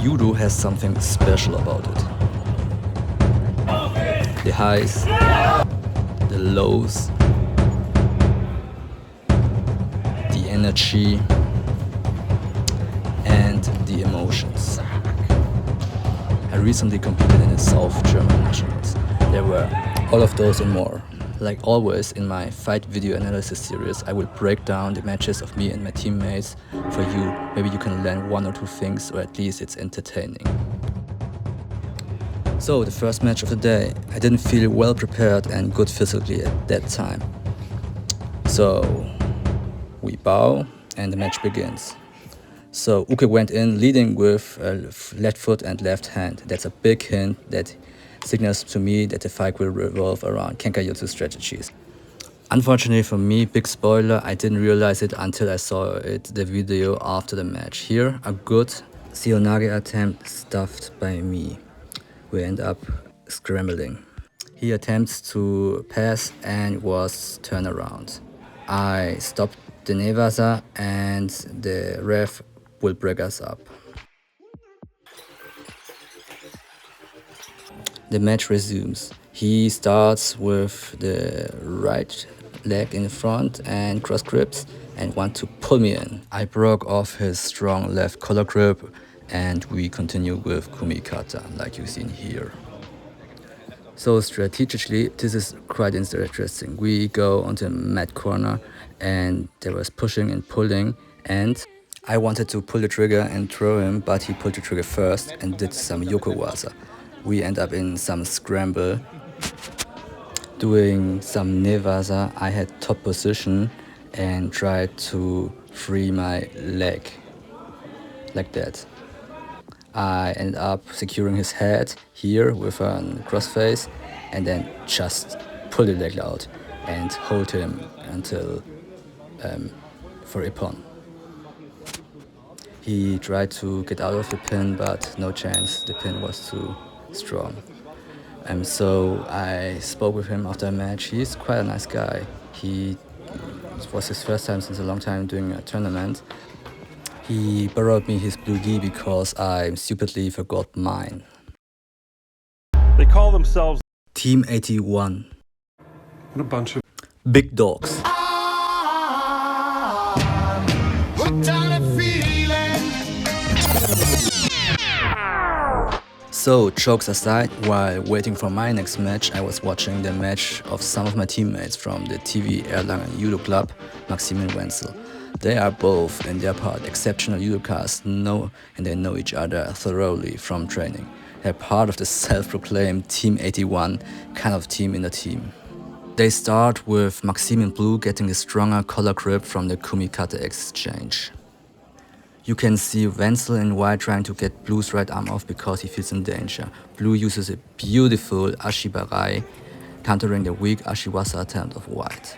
Judo has something special about it. The highs, the lows, the energy, and the emotions. I recently competed in the South German nationals. There were all of those and more. Like always in my fight video analysis series, I will break down the matches of me and my teammates for you. Maybe you can learn one or two things, or at least it's entertaining. So the first match of the day, I didn't feel well prepared and good physically at that time. So we bow and the match begins. So Uke went in leading with left foot and left hand. That's a big hint that signals to me that the fight will revolve around Kenkajutsu strategies. Unfortunately for me, big spoiler, I didn't realize it until I saw the video after the match. Here, a good Seonage attempt stuffed by me. We end up scrambling. He attempts to pass and was turned around. I stopped the Nevasa and the ref will break us up. The match resumes. He starts with the right leg in front and cross grips and want to pull me in. I broke off his strong left collar grip and we continue with kumikata like you see here. So strategically, this is quite interesting. We go onto the mat corner and there was pushing and pulling and I wanted to pull the trigger and throw him, but he pulled the trigger first and did some yokowaza. We end up in some scramble, doing some nevasa. I had top position and tried to free my leg, like that. I ended up securing his head here with a crossface and then just pull the leg out and hold him until for Ippon. He tried to get out of the pin, but no chance, the pin was too strong. So I spoke with him after a match. He's quite a nice guy. It was his first time since a long time doing a tournament. He borrowed me his blue gi because I stupidly forgot mine. They call themselves Team 81. what a bunch of Big dogs. So, jokes aside, while waiting for my next match, I was watching the match of some of my teammates from the TV Erlangen Judo Club, Maxim and Wenzel. They are both, in their part, exceptional judokas, and they know each other thoroughly from training. They're part of the self-proclaimed Team 81 kind of team in the team. They start with Maxim in blue getting a stronger collar grip from the kumikata exchange. You can see Wenzel in white trying to get Blue's right arm off because he feels in danger. Blue uses a beautiful ashibarai, countering the weak ashiwasa attempt of white.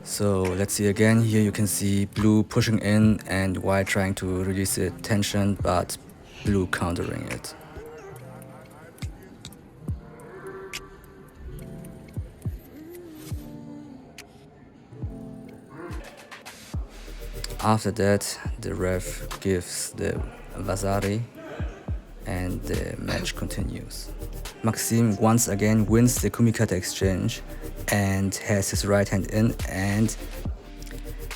So let's see again. Here you can see Blue pushing in and white trying to release the tension, but Blue countering it. After that, the ref gives the Vasari and the match continues. Maxim once again wins the kumikata exchange and has his right hand in and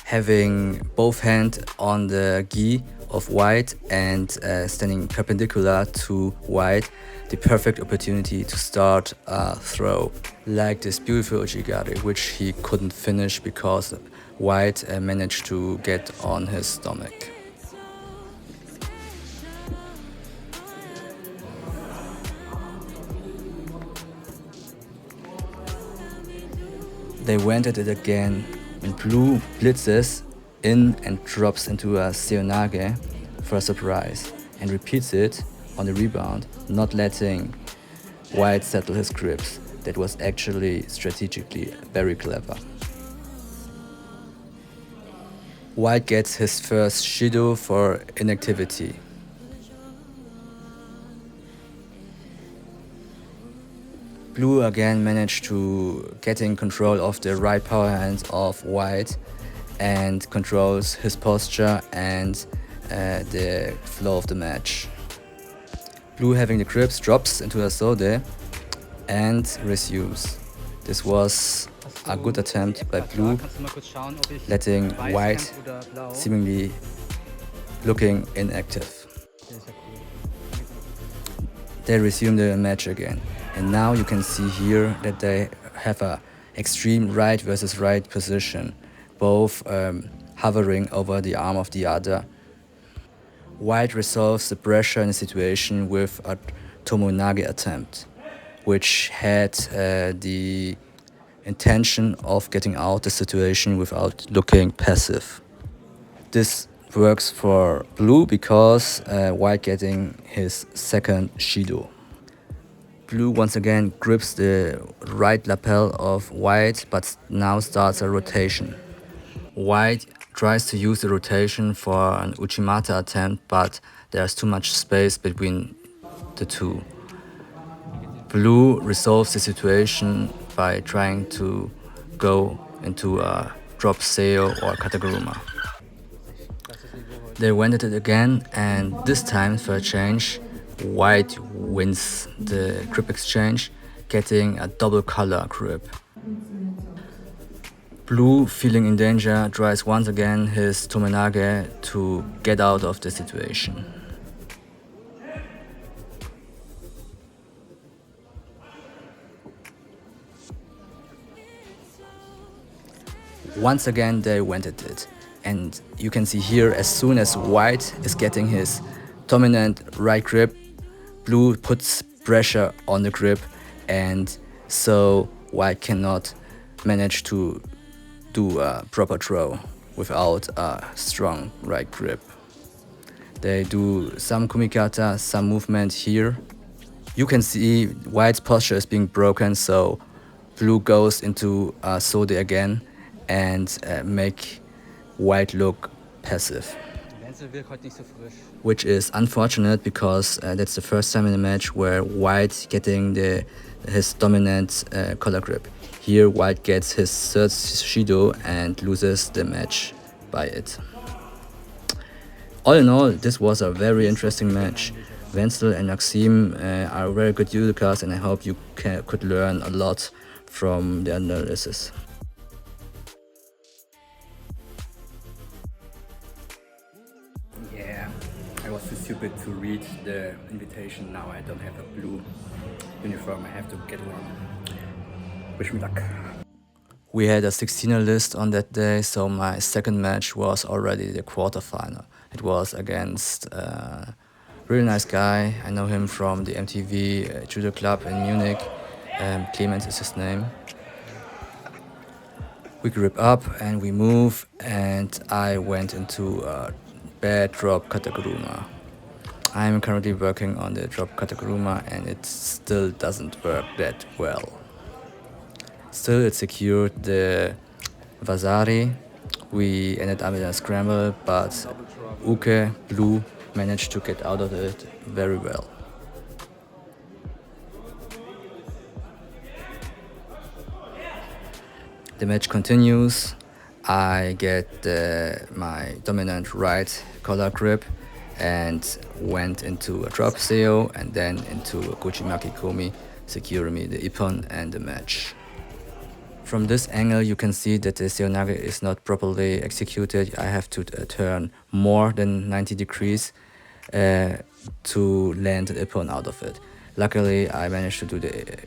having both hands on the gi of white and standing perpendicular to white, the perfect opportunity to start a throw like this beautiful ojigari, which he couldn't finish because white managed to get on his stomach. They went at it again and Blue blitzes in and drops into a seonage for a surprise and repeats it on the rebound, not letting white settle his grips. That was actually strategically very clever. White gets his first Judo for inactivity. Blue again managed to get in control of the right power hand of white and controls his posture and the flow of the match. Blue, having the grips, drops into a sode and resumes. This was a good attempt by Blue, letting White seemingly looking inactive. They resume the match again, and now you can see here that they have a extreme right versus right position, both hovering over the arm of the other. White resolves the pressure in the situation with a Tomonage attempt, which had the intention of getting out the situation without looking passive. This works for Blue because White getting his second Judo. Blue once again grips the right lapel of White, but now starts a rotation. White tries to use the rotation for an Uchimata attempt, but there's too much space between the two. Blue resolves the situation by trying to go into a drop seo or kataguruma. They went at it again, and this time for a change, White wins the grip exchange, getting a double color grip. Blue, feeling in danger, tries once again his Tomonage to get out of the situation. Once again they went at it, and you can see here as soon as White is getting his dominant right grip, Blue puts pressure on the grip, and so White cannot manage to do a proper throw without a strong right grip. They do some kumikata, some movement here. You can see White's posture is being broken, so Blue goes into a sode again and make White look passive. Which is unfortunate because that's the first time in the match where White getting his dominant collar grip. Here White gets his third Shido and loses the match by it. All in all, this was a very interesting match. Wenzel and Maxim are very good judokas, and I hope you could learn a lot from the analysis. Yeah, I was too stupid to read the invitation. Now I don't have a blue uniform, I have to get one. Wish me luck. We had a 16er list on that day, so my second match was already the quarterfinal. It was against a really nice guy. I know him from the MTV Judo Club in Munich. Clemens is his name. We grip up and we move, and I went into a bad drop kataguruma. I'm currently working on the drop kataguruma, and it still doesn't work that well. Still, it secured the Vasari. We ended up in a scramble, but Uke, Blue, managed to get out of it very well. The match continues. I get my dominant right collar grip and went into a drop seo and then into a Kuchimaki Komi, securing me the ippon and the match. From this angle you can see that the seonage is not properly executed. I have to turn more than 90 degrees to land the ippon out of it. Luckily I managed to do the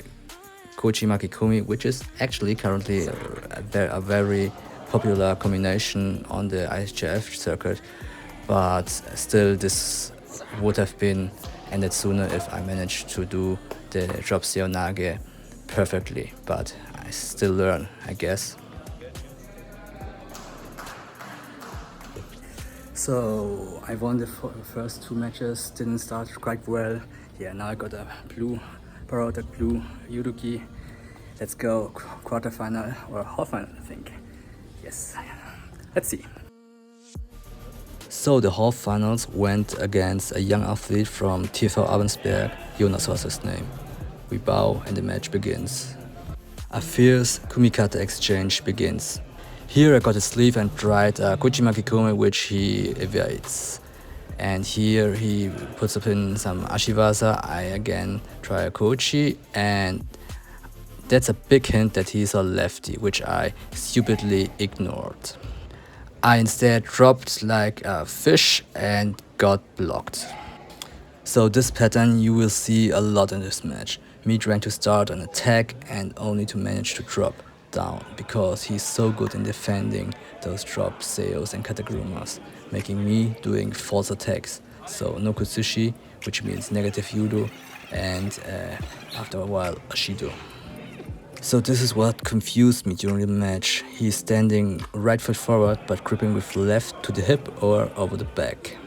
Kochimaki Komi, which is actually currently a very popular combination on the ISJF circuit, but still this would have been ended sooner if I managed to do the drop seonage perfectly, but I still learn, I guess. So I won the first two matches, didn't start quite well. Yeah, now I got a blue, Parota blue Yuduki. Let's go, quarterfinal or half final, I think. Yes, let's see. So the half finals went against a young athlete from TV Abensberg. Jonas was his name. We bow and the match begins. A fierce kumikata exchange begins. Here I got a sleeve and tried a Kuchimaki Kume, which he evades. And here he puts up in some Ashiwaza. I again try a Kochi, and that's a big hint that he's a lefty, which I stupidly ignored. I instead dropped like a fish and got blocked. So this pattern you will see a lot in this match. Me trying to start an attack and only to manage to drop down, because he's so good in defending those drop seos and katagurumas, making me doing false attacks. So no kutsushi, which means negative judo, and after a while a shido. So this is what confused me during the match. He's standing right foot forward but gripping with left to the hip or over the back.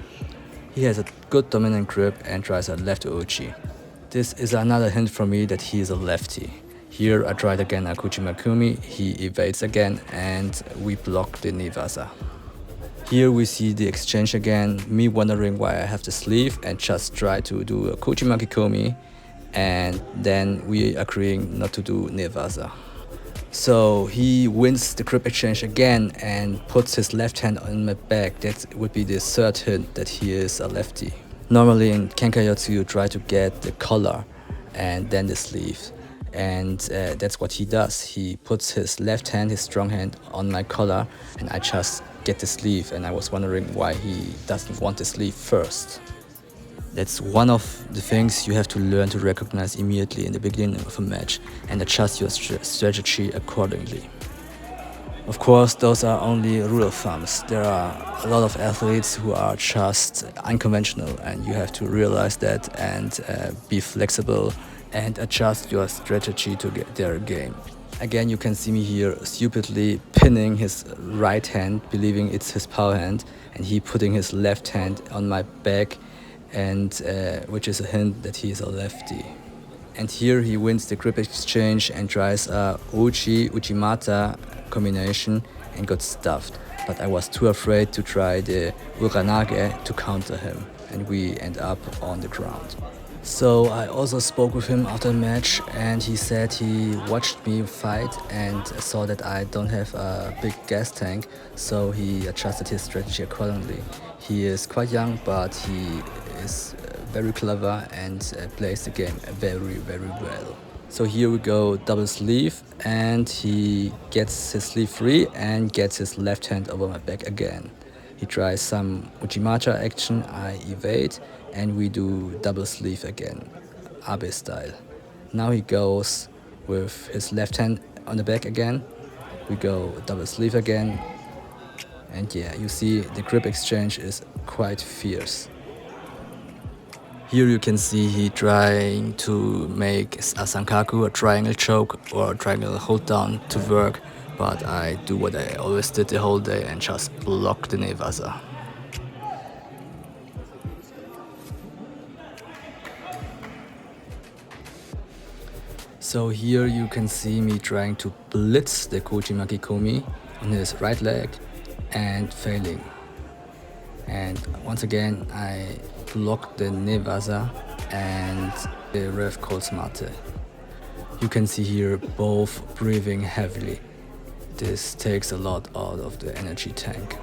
He has a good dominant grip and tries a left uchi. This is another hint for me that he is a lefty. Here I tried again a kuchimakumi, he evades again and we block the nevasa. Here we see the exchange again, me wondering why I have the sleeve and just try to do a kuchimakikomi, and then we agreeing not to do nevasa. So he wins the grip exchange again and puts his left hand on my back. That would be the third hint that he is a lefty. Normally in Kenkayotsu you try to get the collar and then the sleeve. And that's what he does. He puts his left hand, his strong hand, on my collar, and I just get the sleeve. And I was wondering why he doesn't want the sleeve first. That's one of the things you have to learn to recognize immediately in the beginning of a match and adjust your strategy accordingly. Of course, those are only rule of thumbs. There are a lot of athletes who are just unconventional, and you have to realize that and be flexible and adjust your strategy to get their game. Again, you can see me here stupidly pinning his right hand, believing it's his power hand, and he putting his left hand on my back, and which is a hint that he is a lefty. And here he wins the grip exchange and tries a Uchimata combination and got stuffed. But I was too afraid to try the Uranage to counter him, and we end up on the ground. So I also spoke with him after the match, and he said he watched me fight and saw that I don't have a big gas tank, so he adjusted his strategy accordingly. He is quite young, but he is very clever and plays the game very, very well. So here we go, double sleeve, and he gets his sleeve free and gets his left hand over my back again. He tries some Uchimacha action, I evade, and we do double sleeve again, Abe style. Now he goes with his left hand on the back again. We go double sleeve again. And yeah, you see the grip exchange is quite fierce. Here you can see he trying to make a sankaku, a triangle choke or a triangle hold down to work, but I do what I always did the whole day and just block the nevasa. So here you can see me trying to blitz the Kochimaki Komi on his right leg and failing. And once again I block the nevasa and the ref calls mate. You can see here both breathing heavily. This takes a lot out of the energy tank.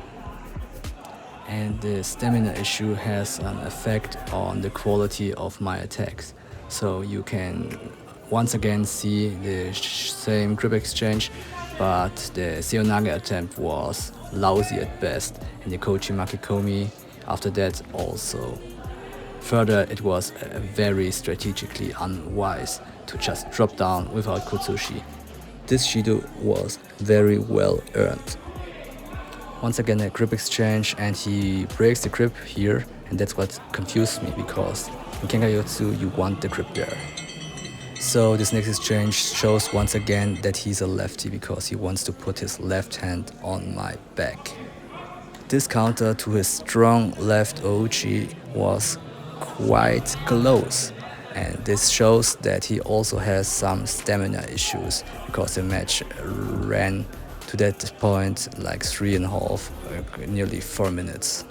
And the stamina issue has an effect on the quality of my attacks. So you can once again see the same grip exchange, but the Seonage attempt was lousy at best, and the Kochimaki Komi after that also. Further, it was very strategically unwise to just drop down without Kutsushi. This Shido was very well earned. Once again a grip exchange, and he breaks the grip here, and that's what confused me, because in Kenkayotsu you want the grip there. So this next exchange shows once again that he's a lefty, because he wants to put his left hand on my back. This counter to his strong left ouchi was quite close, and this shows that he also has some stamina issues, because the match ran to that point like 3.5, nearly 4 minutes.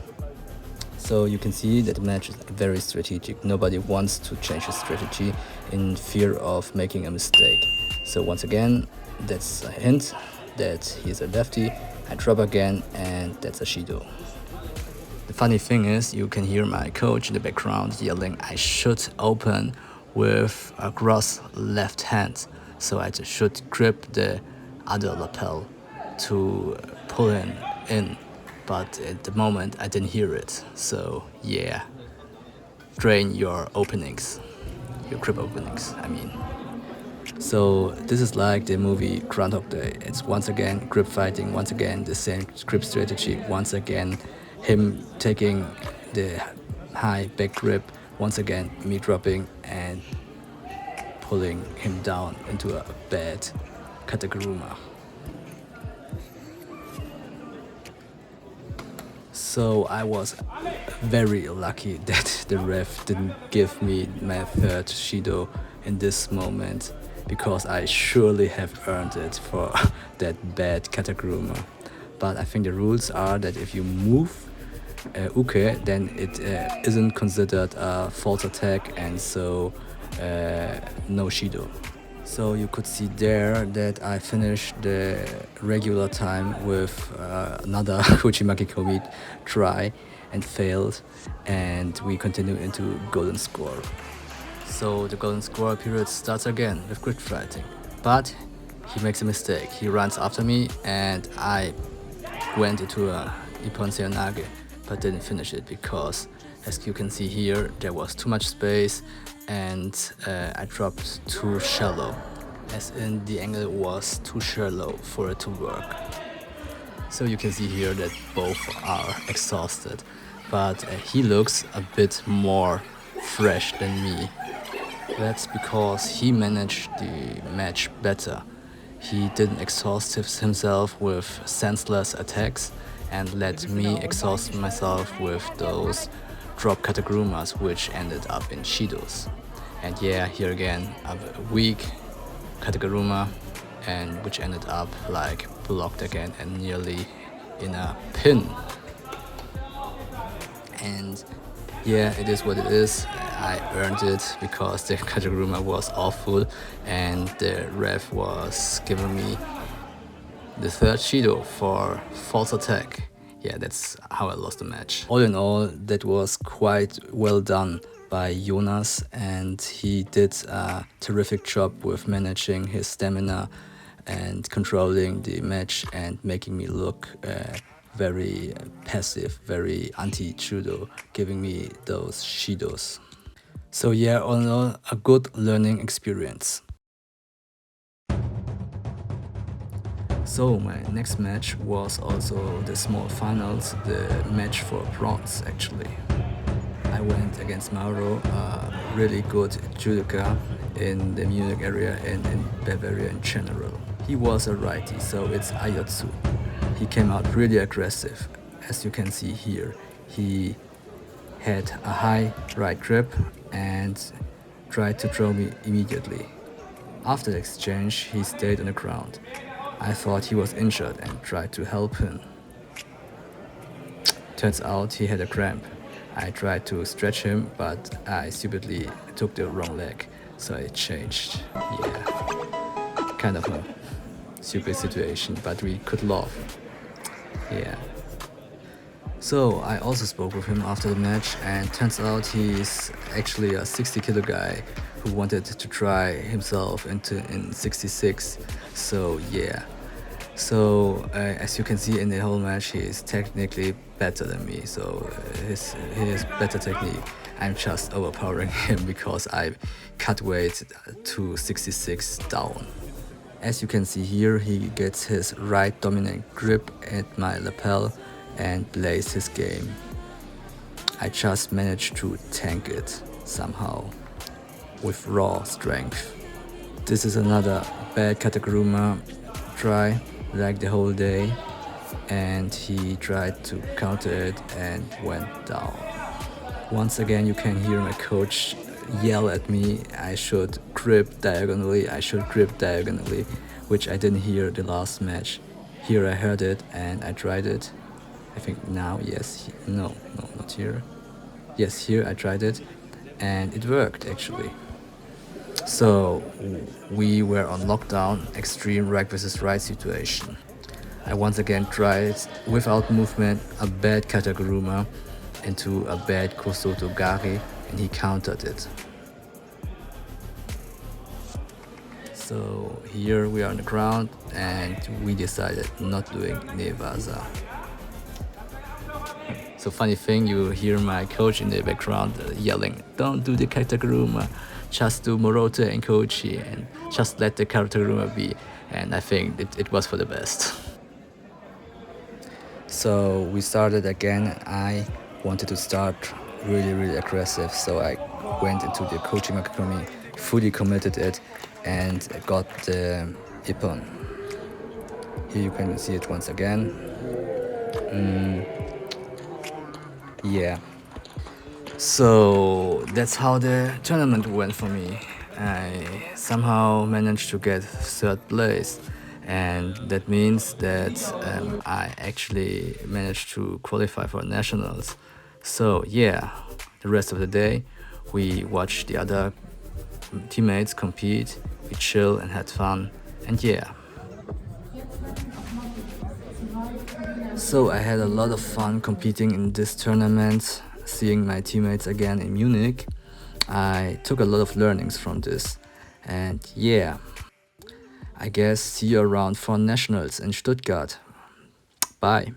So you can see that the match is very strategic. Nobody wants to change his strategy in fear of making a mistake. So once again, that's a hint that he's a lefty. I drop again, and that's a Shido. The funny thing is, you can hear my coach in the background yelling, I should open with a cross left hand, so I should grip the other lapel to pull in. But at the moment, I didn't hear it. So yeah, train your openings, your grip openings, I mean. So this is like the movie Groundhog Day. It's once again grip fighting, once again the same grip strategy, once again him taking the high back grip, once again me dropping and pulling him down into a bad kataguruma. So I was very lucky that the ref didn't give me my third Shido in this moment, because I surely have earned it for that bad kataguruma. But I think the rules are that if you move uke, then it isn't considered a false attack, and so no Shido. So you could see there that I finished the regular time with another Kuchimaki Komi try and failed, and we continue into golden score. So the golden score period starts again with grip fighting, but he makes a mistake. He runs after me and I went into a Ippon Seonage, but didn't finish it because, as you can see here, there was too much space and I dropped too shallow, as in the angle was too shallow for it to work. So you can see here that both are exhausted, but he looks a bit more fresh than me. That's because he managed the match better. He didn't exhaust himself with senseless attacks and let me exhaust myself with those drop katagurumas, which ended up in Shidos. And yeah, here again, a weak kataguruma, and which ended up like blocked again and nearly in a pin. And yeah, it is what it is. I earned it because the kataguruma was awful and the ref was giving me the third Shido for false attack. Yeah, that's how I lost the match. All in all, that was quite well done by Jonas, and he did a terrific job with managing his stamina and controlling the match and making me look very passive, very anti-judo, giving me those shidos. So yeah, all in all, a good learning experience. So my next match was also the small finals, the match for bronze actually. I went against Mauro, a really good judoka in the Munich area and in Bavaria in general. He was a righty, so it's Ayotsu. He came out really aggressive. As you can see here, he had a high right grip and tried to throw me immediately. After the exchange, he stayed on the ground. I thought he was injured and tried to help him. Turns out he had a cramp. I tried to stretch him, but I stupidly took the wrong leg, so it changed. Yeah, kind of a stupid situation, but we could laugh. Yeah. So I also spoke with him after the match, and turns out he's actually a 60 kilo guy who wanted to try himself in 66. So yeah. So as you can see in the whole match, he is technically better than me. So he has better technique. I'm just overpowering him because I cut weight to 66 down. As you can see here, he gets his right dominant grip at my lapel and plays his game. I just managed to tank it somehow with raw strength. This is another bad kataguruma try, like the whole day, and he tried to counter it and went down. Once again, you can hear my coach yell at me, I should grip diagonally, which I didn't hear the last match. Here I heard it and I tried it. I think now, yes, no, not here. Yes, here I tried it and it worked actually. So we were on lockdown, extreme right versus right situation. I once again tried, without movement, a bad kataguruma, into a bad Kosoto Gari, and he countered it. So here we are on the ground, and we decided not doing Nevaza. So funny thing, you hear my coach in the background yelling, "Don't do the Katakaguruma, just do Morote and Kochi, and just let the Katakaguruma be." And I think it was for the best. So we started again. I wanted to start really aggressive, so I went into the coaching academy, fully committed it, and got the Ippon. Here you can see it once again. Yeah. So that's how the tournament went for me. I somehow managed to get third place, and that means that I actually managed to qualify for nationals. So yeah, the rest of the day we watched the other teammates compete, we chill and had fun, and yeah. So I had a lot of fun competing in this tournament, seeing my teammates again in Munich. I took a lot of learnings from this, and yeah, I guess see you around for nationals in Stuttgart. Bye.